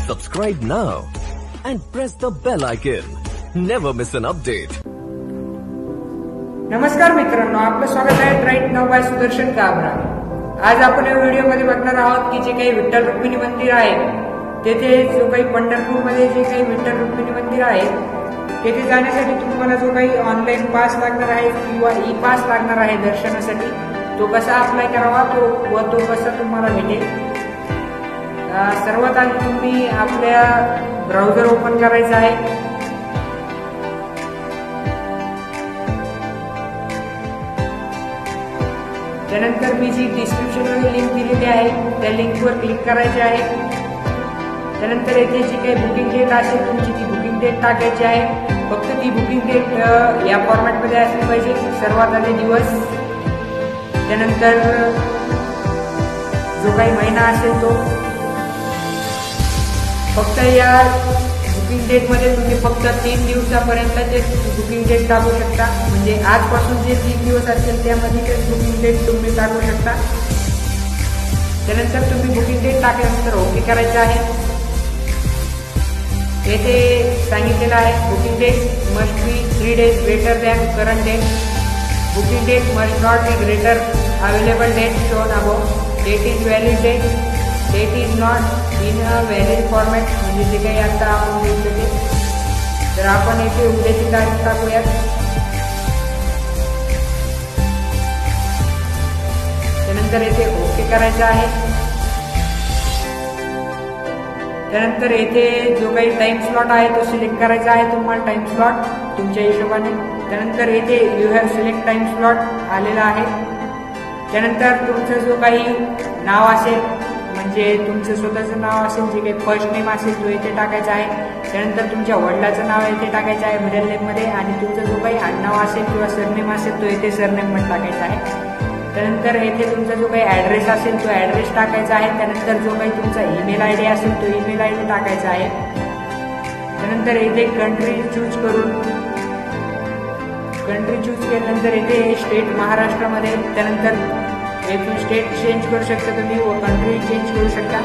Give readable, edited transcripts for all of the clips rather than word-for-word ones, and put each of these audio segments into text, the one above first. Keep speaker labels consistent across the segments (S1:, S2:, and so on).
S1: Subscribe now and press the bell icon. Never miss an update.
S2: नमस्कार मित्रांनो, आपलं स्वागत आहे राईट नाव बाय सुदर्शन काबरा। आज आपण या व्हिडिओमध्ये बघणार आहोत की जे काही विठ्ठल रुक्मिणी मंदिर आहे तेथे जो काही पंढरपूरमध्ये जे काही विठ्ठल रुक्मिणी मंदिर आहे तेथे जाण्यासाठी तुम्हाला जो काही ऑनलाईन पास लागणार आहे किंवा ई पास लागणार आहे दर्शनासाठी तो कसा अप्लाय करावा तो कसा तुम्हाला भेटेल। सर्वात आधी तुम्ही आपल्या ब्राउझर ओपन करायचा आहे। त्यानंतर मी जी डिस्क्रिप्शनमध्ये लिंक दिलेली आहे त्या लिंकवर क्लिक करायचे आहे। त्यानंतर येथे जी काही बुकिंग डेट असेल तुमची ती बुकिंग डेट टाकायची आहे। फक्त ती बुकिंग डेट या फॉर्मॅटमध्ये असली पाहिजे, सर्वात आधी दिवस, त्यानंतर जो काही महिना असेल तो। फक्त या बुकिंग डेट मध्ये तुम्ही फक्त 3 दिवसापर्यंतचे बुकिंग डेट टाकू शकता, म्हणजे आजपासून जे 3 दिवस असतील त्यामध्ये ते बुकिंग डेट तुम्ही टाकू शकता। त्यानंतर तुम्ही बुकिंग डेट टाकल्यानंतर ओके करायचं आहे। येथे सांगितलेलं आहे booking date must be 3 days greater than current date. Booking date must not be greater available date shown above. Date is valid date. Date is not in a valid format, म्हणजे जे काही आता आपण घेतलं ते। तर आपण येथे उद्याची तारीख टाकूयात। त्यानंतर येथे ओके करायचं आहे। त्यानंतर येथे जो काही टाइम स्लॉट आहे तो सिलेक्ट करायचा आहे तुम्हाला, टाइम स्लॉट तुमच्या हिशोबाने। त्यानंतर येथे you have select time slot आलेला आहे। त्यानंतर तुमचं जो काही नाव असेल, म्हणजे तुमचं स्वतःचं नाव असेल, जे काही फर्स्ट नेम असेल तो येथे टाकायचा आहे। त्यानंतर तुमच्या वडिलाचं नाव येथे टाकायचं आहे मिडल नेम मध्ये, आणि तुमचं जो काही आडनाव असेल किंवा सरनेम असेल तो येथे सरनेम मध्ये टाकायचा आहे। त्यानंतर येथे तुमचा जो काही ऍड्रेस असेल तो ऍड्रेस टाकायचा आहे। त्यानंतर जो काही तुमचा ईमेल आयडी असेल तो ईमेल आयडी टाकायचा आहे। त्यानंतर येथे कंट्री चूज केल्यानंतर येथे स्टेट महाराष्ट्रामध्ये, त्यानंतर येथून स्टेट चेंज करू शकता तुम्ही व कंट्री चेंज करू शकता।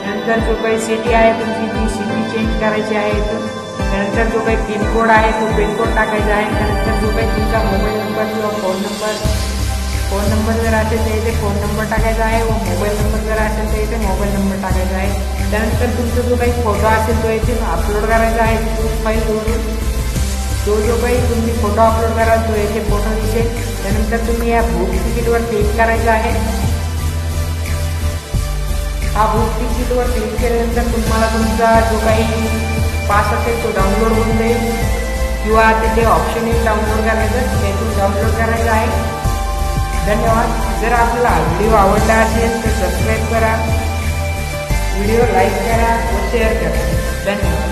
S2: त्यानंतर जो काही सिटी आहे तुमची ती सिटी चेंज करायची आहे इथून। त्यानंतर जो काही पिनकोड आहे तो पिनकोड टाकायचा आहे। त्यानंतर जो काही तुमचा मोबाईल नंबर किंवा फोन नंबर जर असेल तर इथे फोन नंबर टाकायचा आहे व मोबाईल नंबर जर असेल तर इथे मोबाईल नंबर टाकायचा आहे। त्यानंतर तुमचा जो काही फोटो असेल तो इथे अपलोड करायचा आहे फाईलवरून। जो काही तुम्ही फोटो अपलोड कराल तो येथे फोटो दिसेल। त्यानंतर तुम्ही या बुक तिकीटवर क्लिक करायचं आहे। हा बुक तिकीटवर क्लिक केल्यानंतर तुम्हाला तुमचा जो काही पास असेल तो डाउनलोड होऊन जाईल, किंवा तिथे ऑप्शन येईल डाउनलोड करायचं, त्यातून डाउनलोड करायचं आहे। धन्यवाद। जर आपल्याला व्हिडिओ आवडला असेल तर सबस्क्राईब करा, व्हिडिओ लाईक करा व शेअर करा। धन्यवाद।